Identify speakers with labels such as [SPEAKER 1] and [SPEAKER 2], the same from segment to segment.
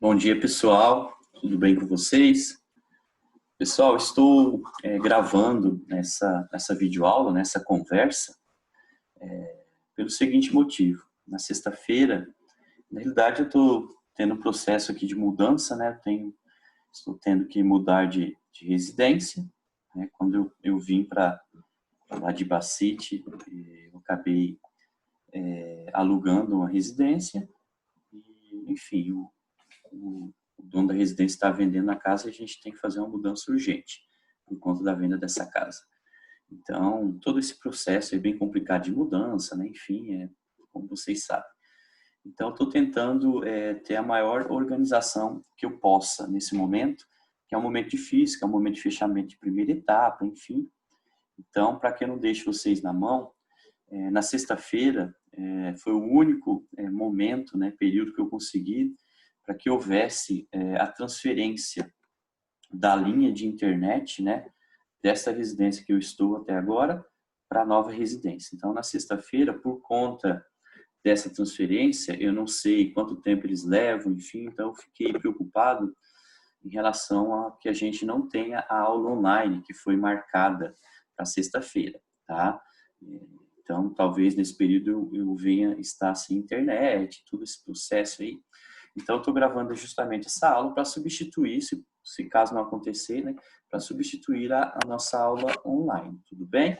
[SPEAKER 1] Bom dia, pessoal. Tudo bem com vocês? Pessoal, estou gravando essa videoaula, nessa conversa, pelo seguinte motivo. Na sexta-feira, na realidade, eu estou tendo um processo aqui de mudança, né? Estou tendo que mudar de residência, né? Quando eu vim para lá de Bacite, eu acabei alugando uma residência e, enfim, o dono da residência está vendendo a casa e a gente tem que fazer uma mudança urgente por conta da venda dessa casa. Então, todo esse processo é bem complicado de mudança, né? Enfim, como vocês sabem. Então, estou tentando ter a maior organização que eu possa nesse momento, que é um momento difícil, que é um momento de fechamento de primeira etapa, enfim. Então, para que eu não deixe vocês na mão, na sexta-feira foi o único momento, né, período que eu consegui para que houvesse a transferência da linha de internet, né, dessa residência que eu estou até agora para a nova residência. Então, na sexta-feira, por conta dessa transferência, eu não sei quanto tempo eles levam, enfim, então eu fiquei preocupado em relação a que a gente não tenha a aula online que foi marcada para sexta-feira, tá? Então, talvez nesse período eu venha estar sem internet, todo esse processo aí. Então, eu estou gravando justamente essa aula para substituir, se caso não acontecer, né, para substituir a nossa aula online, tudo bem?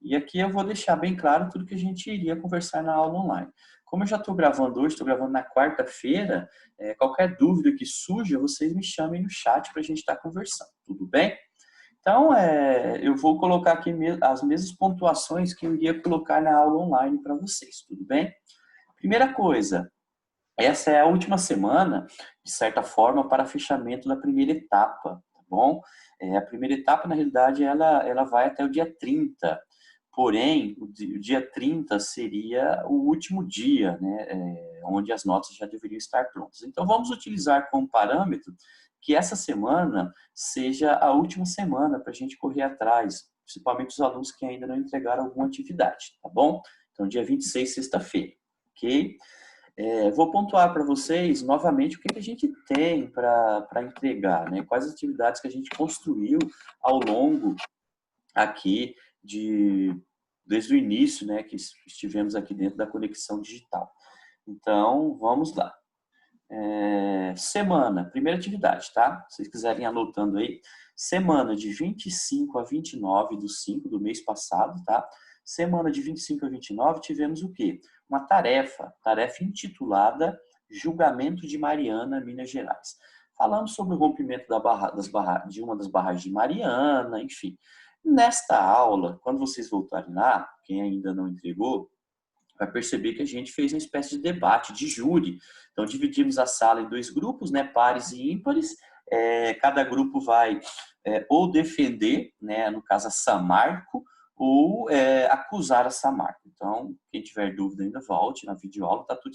[SPEAKER 1] E aqui eu vou deixar bem claro tudo que a gente iria conversar na aula online. Como eu já estou gravando hoje, estou gravando na quarta-feira, qualquer dúvida que surja, vocês me chamem no chat para a gente estar conversando, tudo bem? Então, eu vou colocar aqui as mesmas pontuações que eu iria colocar na aula online para vocês, tudo bem? Primeira coisa, essa é a última semana, de certa forma, para fechamento da primeira etapa, tá bom? A primeira etapa, na realidade, ela vai até o dia 30, porém, o dia 30 seria o último dia, né, onde as notas já deveriam estar prontas. Então, vamos utilizar como parâmetro que essa semana seja a última semana para a gente correr atrás, principalmente os alunos que ainda não entregaram alguma atividade, tá bom? Então, dia 26, sexta-feira, ok? Vou pontuar para vocês novamente o que a gente tem para entregar, né? Quais atividades que a gente construiu ao longo aqui desde o início, né, que estivemos aqui dentro da conexão digital. Então, vamos lá. Semana, primeira atividade, tá? Se vocês quiserem anotando aí, semana de 25 a 29 do 5 do mês passado, tá? Semana de 25 a 29 tivemos o quê? Uma tarefa intitulada Julgamento de Mariana, Minas Gerais. Falamos sobre o rompimento de uma das barragens de Mariana, enfim. Nesta aula, quando vocês voltarem lá, quem ainda não entregou, vai perceber que a gente fez uma espécie de debate, de júri. Então, dividimos a sala em dois grupos, né, pares e ímpares. Cada grupo vai ou defender, né, no caso a Samarco, ou acusar a Samarco. Então, quem tiver dúvida ainda volte na videoaula, está tudo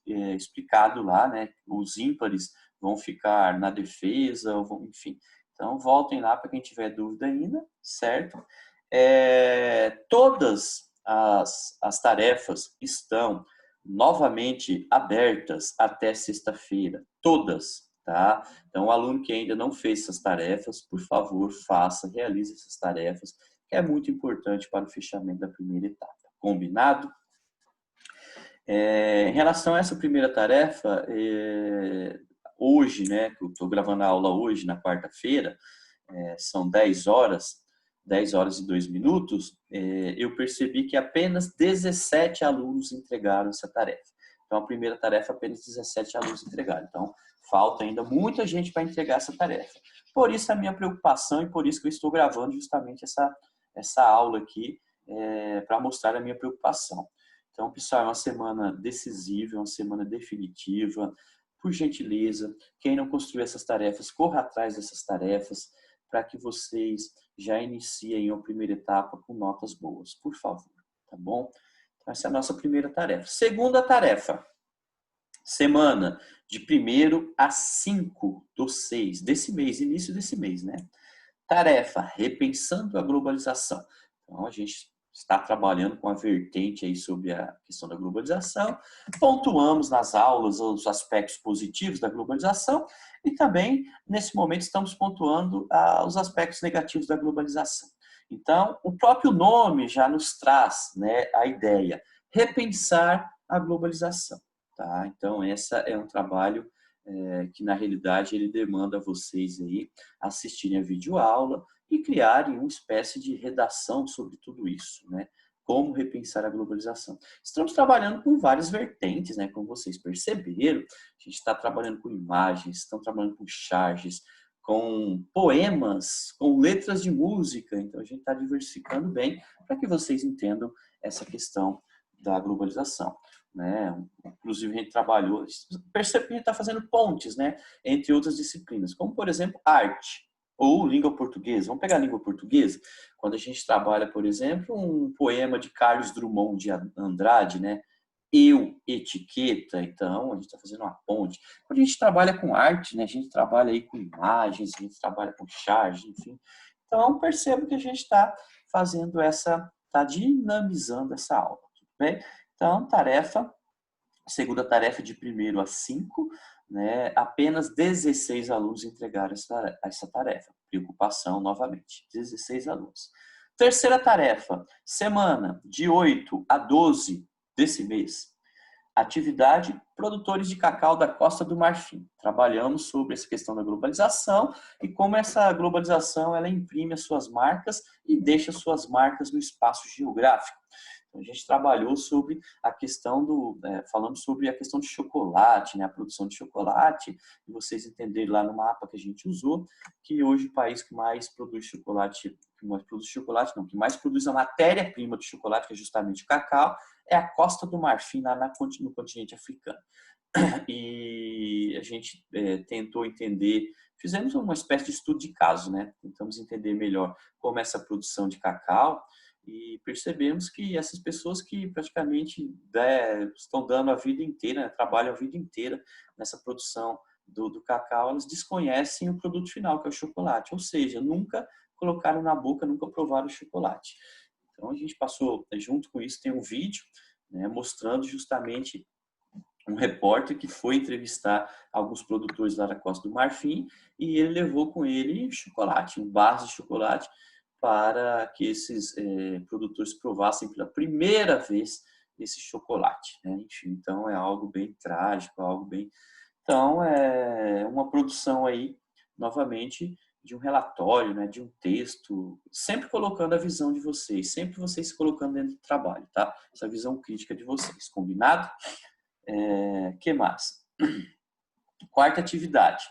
[SPEAKER 1] explicado lá, né? Os ímpares vão ficar na defesa, enfim. Então, voltem lá para quem tiver dúvida ainda, certo? Todas as tarefas estão novamente abertas até sexta-feira, todas, tá? Então, o aluno que ainda não fez essas tarefas, por favor, faça, realize essas tarefas, que é muito importante para o fechamento da primeira etapa. Combinado? Em relação a essa primeira tarefa, hoje, né, que eu estou gravando a aula hoje, na quarta-feira, são 10 horas, 10 horas e 2 minutos, eu percebi que apenas 17 alunos entregaram essa tarefa. Então, a primeira tarefa, apenas 17 alunos entregaram. Então, falta ainda muita gente para entregar essa tarefa. Por isso, a minha preocupação e por isso que eu estou gravando justamente essa aula aqui, para mostrar a minha preocupação. Então, pessoal, é uma semana decisiva, uma semana definitiva. Por gentileza, quem não construiu essas tarefas, corra atrás dessas tarefas para que vocês já iniciem a primeira etapa com notas boas, por favor, tá bom? Então, essa é a nossa primeira tarefa. Segunda tarefa, semana de 1º a 5 do 6 desse mês, início desse mês, né? Tarefa, repensando a globalização. Então, a gente está trabalhando com a vertente aí sobre a questão da globalização, pontuamos nas aulas os aspectos positivos da globalização e também, nesse momento, estamos pontuando os aspectos negativos da globalização. Então, o próprio nome já nos traz, né, a ideia, repensar a globalização. Tá? Então, esse é um trabalho que, na realidade, ele demanda vocês aí assistirem a videoaula e criarem uma espécie de redação sobre tudo isso, né? Como repensar a globalização. Estamos trabalhando com várias vertentes, né? Como vocês perceberam, a gente está trabalhando com imagens, estamos trabalhando com charges, com poemas, com letras de música. Então, a gente está diversificando bem para que vocês entendam essa questão da globalização. Né? Inclusive, a gente trabalhou, percebe que a gente está fazendo pontes, né, entre outras disciplinas, como, por exemplo, arte ou língua portuguesa. Vamos pegar a língua portuguesa. Quando a gente trabalha, por exemplo, um poema de Carlos Drummond de Andrade, né, Eu, Etiqueta, então a gente está fazendo uma ponte. Quando a gente trabalha com arte, né, a gente trabalha aí com imagens, a gente trabalha com charge, enfim. Então, percebo que a gente está fazendo está dinamizando essa aula, tudo bem? Então, segunda tarefa de 1º a 5, né? Apenas 16 alunos entregaram essa tarefa. Preocupação, novamente, 16 alunos. Terceira tarefa, semana de 8 a 12 desse mês. Atividade produtores de cacau da Costa do Marfim. Trabalhamos sobre essa questão da globalização e como essa globalização ela imprime as suas marcas e deixa suas marcas no espaço geográfico. Então, a gente trabalhou sobre a questão falando sobre a questão de chocolate, né, a produção de chocolate, e vocês entenderem lá no mapa que a gente usou, que hoje o país que mais produz chocolate, que mais produz a matéria-prima do chocolate, que é justamente o cacau, é a Costa do Marfim, no continente africano. E a gente tentou entender, fizemos uma espécie de estudo de caso, né? Tentamos entender melhor como é essa produção de cacau e percebemos que essas pessoas que praticamente estão dando a vida inteira, né, trabalham a vida inteira nessa produção do cacau, elas desconhecem o produto final, que é o chocolate, ou seja, nunca colocaram na boca, nunca provaram o chocolate. Então a gente passou, junto com isso, tem um vídeo, né, mostrando justamente um repórter que foi entrevistar alguns produtores lá da Costa do Marfim e ele levou com ele chocolate, um barras de chocolate, para que esses produtores provassem pela primeira vez esse chocolate. Né? Enfim, então é algo bem trágico, algo bem... Então é uma produção aí, novamente, de um relatório, né, de um texto, sempre colocando a visão de vocês, sempre vocês se colocando dentro do trabalho, tá? Essa visão crítica de vocês, combinado? Que mais? Quarta atividade.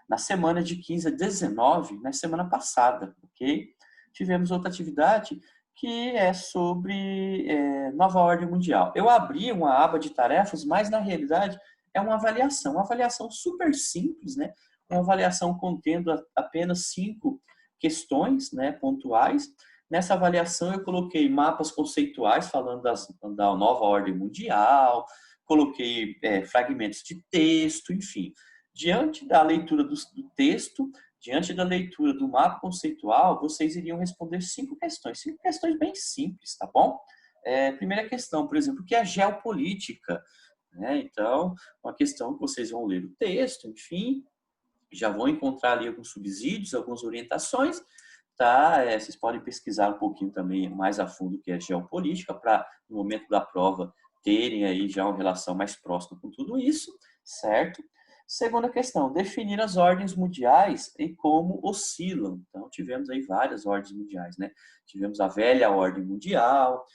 [SPEAKER 1] Na semana de 15 a 19, na semana passada, ok? Tivemos outra atividade que é sobre nova ordem mundial. Eu abri uma aba de tarefas, mas na realidade é uma avaliação super simples, né? Uma avaliação contendo apenas 5 questões, né, pontuais. Nessa avaliação eu coloquei mapas conceituais falando da nova ordem mundial, coloquei fragmentos de texto, enfim. Diante da leitura do texto, diante da leitura do mapa conceitual, vocês iriam responder 5 questões bem simples, tá bom? Primeira questão, por exemplo, o que é geopolítica? Né? Então, uma questão que vocês vão ler o texto, enfim, já vão encontrar ali alguns subsídios, algumas orientações, tá? Vocês podem pesquisar um pouquinho também mais a fundo o que é geopolítica, para no momento da prova terem aí já uma relação mais próxima com tudo isso, certo? Segunda questão, definir as ordens mundiais e como oscilam. Então, tivemos aí várias ordens mundiais, né? Tivemos a velha ordem mundial,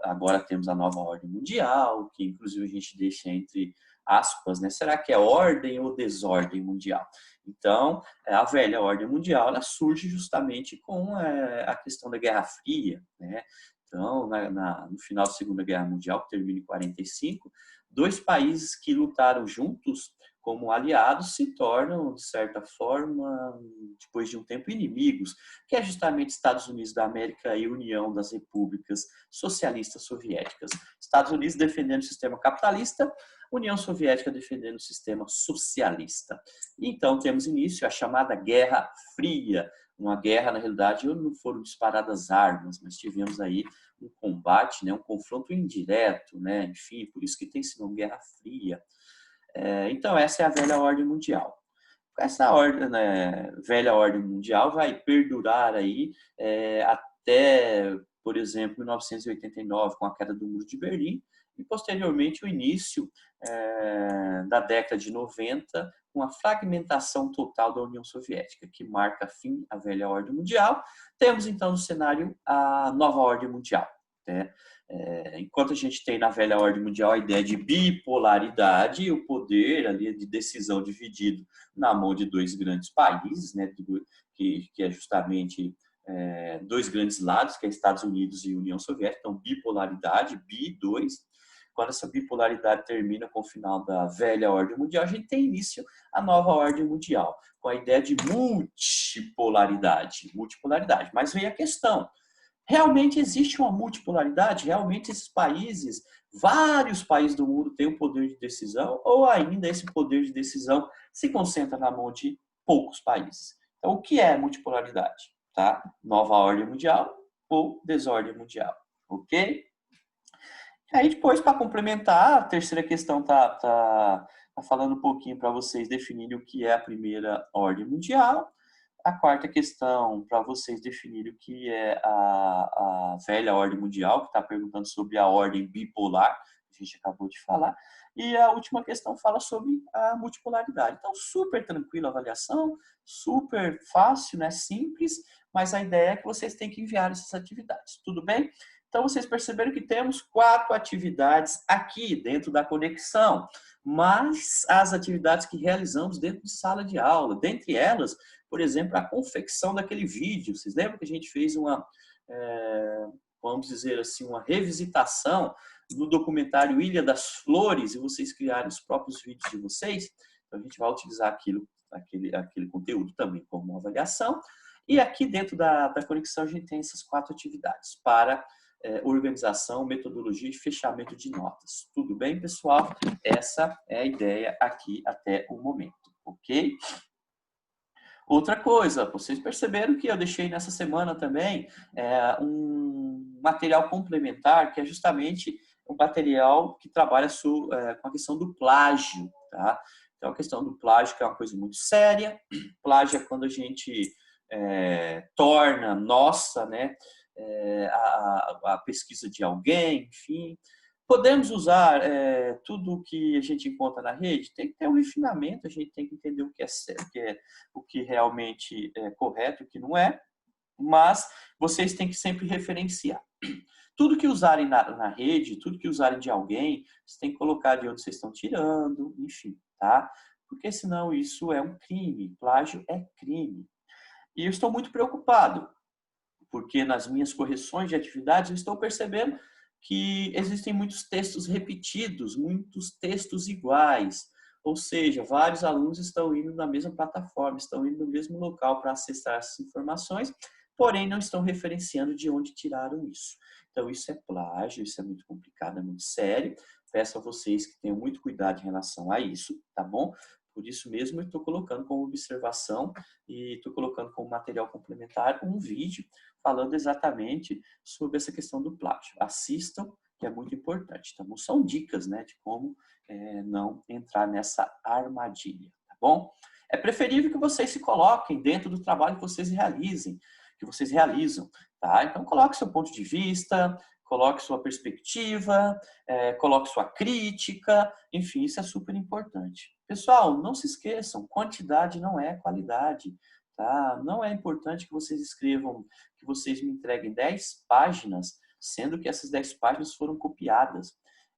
[SPEAKER 1] agora temos a nova ordem mundial, que inclusive a gente deixa entre aspas, né? Será que é ordem ou desordem mundial? Então, a velha ordem mundial, ela surge justamente com a questão da Guerra Fria, né? Então, no final da Segunda Guerra Mundial, que termina em 45, 2 países que lutaram juntos como aliados, se tornam, de certa forma, depois de um tempo, inimigos, que é justamente Estados Unidos da América e União das Repúblicas Socialistas Soviéticas. Estados Unidos defendendo o sistema capitalista, União Soviética defendendo o sistema socialista. Então, temos início a chamada Guerra Fria, uma guerra, na realidade, onde não foram disparadas armas, mas tivemos aí um combate, né, um confronto indireto, né, enfim, por isso que tem esse nome Guerra Fria. Então, essa é a velha ordem mundial. Essa ordem, né, velha ordem mundial vai perdurar aí até, por exemplo, 1989, com a queda do Muro de Berlim, e posteriormente o início da década de 90, com a fragmentação total da União Soviética, que marca fim à velha ordem mundial. Temos então no cenário a nova ordem mundial, né? Enquanto a gente tem na velha ordem mundial a ideia de bipolaridade e o poder ali de decisão dividido na mão de dois grandes países, né, que é justamente dois grandes lados, que é Estados Unidos e União Soviética, então bipolaridade, bi-2. Quando essa bipolaridade termina com o final da velha ordem mundial, a gente tem início a nova ordem mundial, com a ideia de multipolaridade. Mas vem a questão, realmente existe uma multipolaridade? Realmente esses países, vários países do mundo têm o poder de decisão ou ainda esse poder de decisão se concentra na mão de poucos países? Então, o que é multipolaridade? Tá? Nova ordem mundial ou desordem mundial? Ok? Aí depois, para complementar, a terceira questão tá falando um pouquinho para vocês definirem o que é a primeira ordem mundial. A quarta questão, para vocês definirem o que é a velha ordem mundial, que está perguntando sobre a ordem bipolar, que a gente acabou de falar. E a última questão fala sobre a multipolaridade. Então, super tranquila a avaliação, super fácil, né? Simples, mas a ideia é que vocês têm que enviar essas atividades. Tudo bem? Então, vocês perceberam que temos 4 atividades aqui dentro da conexão, mas as atividades que realizamos dentro de sala de aula, dentre elas, por exemplo, a confecção daquele vídeo. Vocês lembram que a gente fez uma, vamos dizer assim, uma revisitação do documentário Ilha das Flores e vocês criaram os próprios vídeos de vocês? Então, a gente vai utilizar aquele conteúdo também como uma avaliação. E aqui dentro da conexão a gente tem essas 4 atividades para organização, metodologia e fechamento de notas. Tudo bem, pessoal? Essa é a ideia aqui até o momento, ok? Outra coisa, vocês perceberam que eu deixei nessa semana também um material complementar, que é justamente um material que trabalha com a questão do plágio, tá? Então, a questão do plágio, que é uma coisa muito séria. Plágio é quando a gente torna nossa, né, a pesquisa de alguém, enfim. Podemos usar tudo o que a gente encontra na rede? Tem que ter um refinamento, a gente tem que entender o que é certo, o que realmente é correto, o que não é, mas vocês têm que sempre referenciar. Tudo que usarem na rede, tudo que usarem de alguém, vocês têm que colocar de onde vocês estão tirando, enfim, tá? Porque senão isso é um crime, plágio é crime. E eu estou muito preocupado, porque nas minhas correções de atividades eu estou percebendo que existem muitos textos repetidos, muitos textos iguais. Ou seja, vários alunos estão indo na mesma plataforma, estão indo no mesmo local para acessar essas informações, porém não estão referenciando de onde tiraram isso. Então, isso é plágio, isso é muito complicado, é muito sério. Peço a vocês que tenham muito cuidado em relação a isso, tá bom? Por isso mesmo, eu estou colocando como observação e estou colocando como material complementar um vídeo falando exatamente sobre essa questão do plágio. Assistam, que é muito importante. Tá bom? São dicas, né, de como não entrar nessa armadilha, tá bom? É preferível que vocês se coloquem dentro do trabalho que vocês realizam, tá? Então, coloque seu ponto de vista, coloque sua perspectiva, coloque sua crítica, enfim, isso é super importante. Pessoal, não se esqueçam, quantidade não é qualidade, tá? Não é importante que vocês escrevam, que vocês me entreguem 10 páginas, sendo que essas 10 páginas foram copiadas.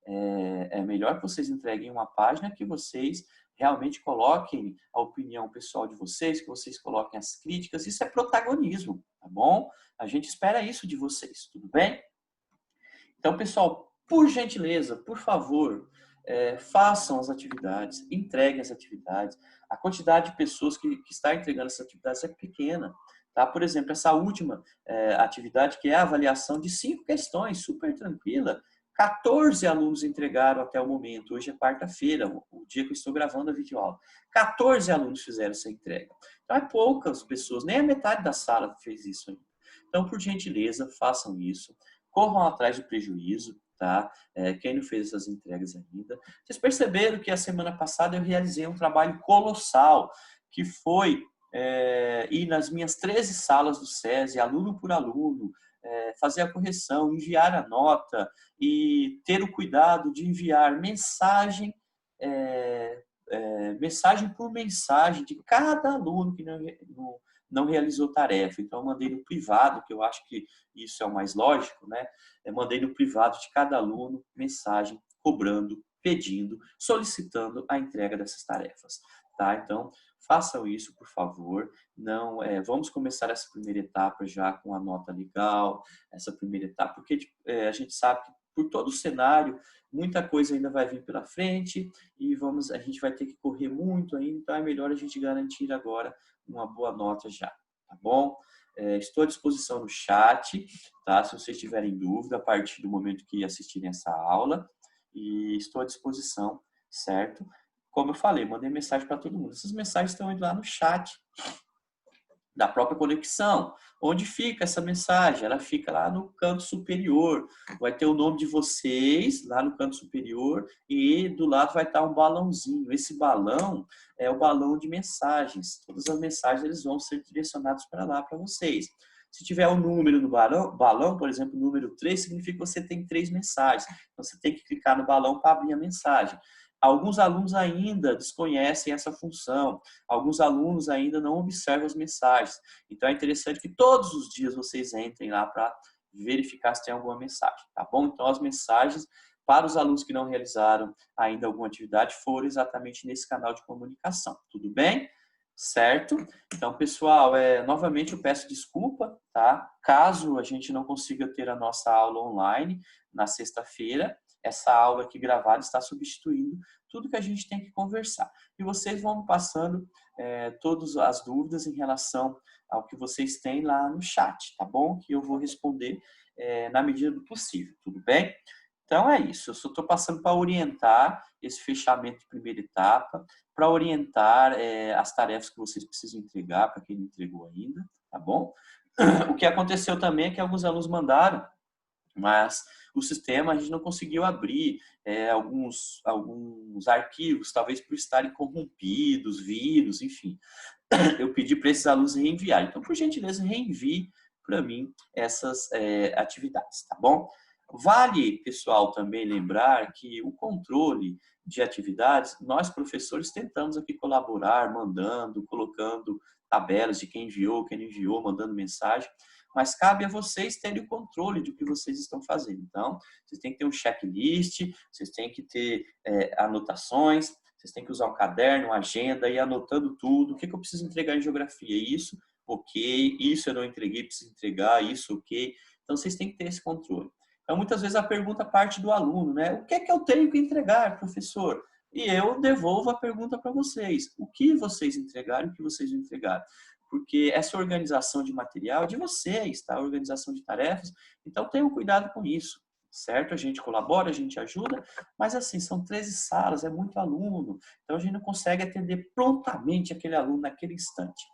[SPEAKER 1] É melhor que vocês entreguem uma página que vocês realmente coloquem a opinião pessoal de vocês, que vocês coloquem as críticas. Isso é protagonismo, tá bom? A gente espera isso de vocês, tudo bem? Então, pessoal, por gentileza, por favor, façam as atividades, entreguem as atividades. A quantidade de pessoas que está entregando essas atividades é pequena. Tá? Por exemplo, essa última atividade, que é a avaliação de 5 questões, super tranquila, 14 alunos entregaram até o momento. Hoje é quarta-feira, o dia que eu estou gravando a videoaula. 14 alunos fizeram essa entrega. Então, é poucas pessoas, nem a metade da sala fez isso ainda. Então, por gentileza, façam isso. Corram atrás do prejuízo, tá? Quem não fez essas entregas ainda. Vocês perceberam que a semana passada eu realizei um trabalho colossal, que foi ir nas minhas 13 salas do SESI, aluno por aluno, fazer a correção, enviar a nota e ter o cuidado de enviar mensagem, mensagem por mensagem de cada aluno que não realizou tarefa. Então, eu mandei no privado, que eu acho que isso é o mais lógico, né? Eu mandei no privado de cada aluno mensagem cobrando, pedindo, solicitando a entrega dessas tarefas. Tá? Então, façam isso, por favor. Não, vamos começar essa primeira etapa já com a nota legal, essa primeira etapa, porque a gente sabe que por todo o cenário, muita coisa ainda vai vir pela frente e a gente vai ter que correr muito ainda, então é melhor a gente garantir agora uma boa nota já, tá bom? Estou à disposição no chat, tá? Se vocês tiverem dúvida, a partir do momento que assistirem essa aula, e estou à disposição, certo? Como eu falei, mandei mensagem para todo mundo. Essas mensagens estão indo lá no chat da própria conexão. Onde fica essa mensagem? Ela fica lá no canto superior. Vai ter o nome de vocês lá no canto superior e do lado vai estar um balãozinho. Esse balão é o balão de mensagens. Todas as mensagens eles vão ser direcionadas para lá, para vocês. Se tiver um número no balão, por exemplo, o número 3, significa que você tem 3 mensagens. Então, você tem que clicar no balão para abrir a mensagem. Alguns alunos ainda desconhecem essa função. Alguns alunos ainda não observam as mensagens. Então, é interessante que todos os dias vocês entrem lá para verificar se tem alguma mensagem, tá bom? Então, as mensagens para os alunos que não realizaram ainda alguma atividade foram exatamente nesse canal de comunicação. Tudo bem? Certo? Então, pessoal, novamente eu peço desculpa, tá? Caso a gente não consiga ter a nossa aula online na sexta-feira, essa aula aqui gravada está substituindo tudo que a gente tem que conversar. E vocês vão passando todas as dúvidas em relação ao que vocês têm lá no chat, tá bom? Que eu vou responder na medida do possível, tudo bem? Então é isso, eu só estou passando para orientar esse fechamento de primeira etapa, para orientar as tarefas que vocês precisam entregar, para quem não entregou ainda, tá bom? O que aconteceu também é que alguns alunos mandaram, mas o sistema a gente não conseguiu abrir alguns arquivos, talvez por estarem corrompidos, vírus, enfim. Eu pedi para esses alunos reenviarem. Então, por gentileza, reenvie para mim essas atividades, tá bom? Vale, pessoal, também lembrar que o controle de atividades, nós professores tentamos aqui colaborar, mandando, colocando tabelas de quem enviou, quem não enviou, mandando mensagem, mas cabe a vocês terem o controle do que vocês estão fazendo. Então, vocês têm que ter um checklist, vocês têm que ter anotações, vocês têm que usar um caderno, uma agenda, e anotando tudo. O que eu preciso entregar em geografia? Isso, ok. Isso eu não entreguei, preciso entregar. Isso, ok. Então, vocês têm que ter esse controle. Então, muitas vezes a pergunta parte do aluno, né? O que é que eu tenho que entregar, professor? E eu devolvo a pergunta para vocês. O que vocês entregaram e o que vocês não entregaram? Porque essa organização de material é de vocês, tá? A organização de tarefas. Então, tenham cuidado com isso, certo? A gente colabora, a gente ajuda, mas assim, são 13 salas, é muito aluno. Então, a gente não consegue atender prontamente aquele aluno naquele instante,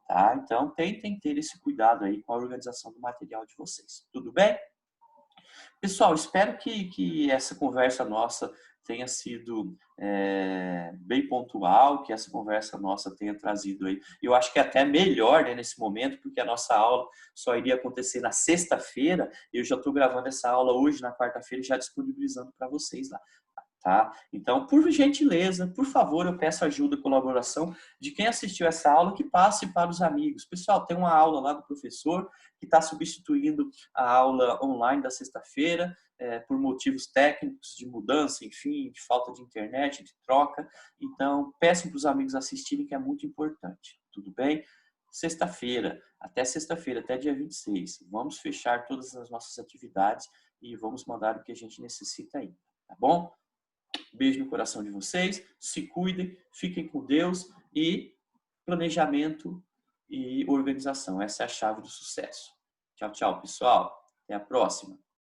[SPEAKER 1] tá? Então, tentem ter esse cuidado aí com a organização do material de vocês. Tudo bem? Pessoal, espero que essa conversa nossa tenha sido bem pontual, que essa conversa nossa tenha trazido aí. Eu acho que é até melhor, né, nesse momento, porque a nossa aula só iria acontecer na sexta-feira. Eu já estou gravando essa aula hoje, na quarta-feira, e já disponibilizando para vocês lá. Tá? Então, por gentileza, por favor, eu peço ajuda e colaboração de quem assistiu essa aula, que passe para os amigos. Pessoal, tem uma aula lá do professor que está substituindo a aula online da sexta-feira, por motivos técnicos, de mudança, enfim, de falta de internet, de troca. Então, peçam para os amigos assistirem, que é muito importante. Tudo bem? Sexta-feira, até dia 26. Vamos fechar todas as nossas atividades e vamos mandar o que a gente necessita aí. Tá bom? Beijo no coração de vocês, se cuidem, fiquem com Deus e planejamento e organização. Essa é a chave do sucesso. Tchau, tchau, pessoal. Até a próxima.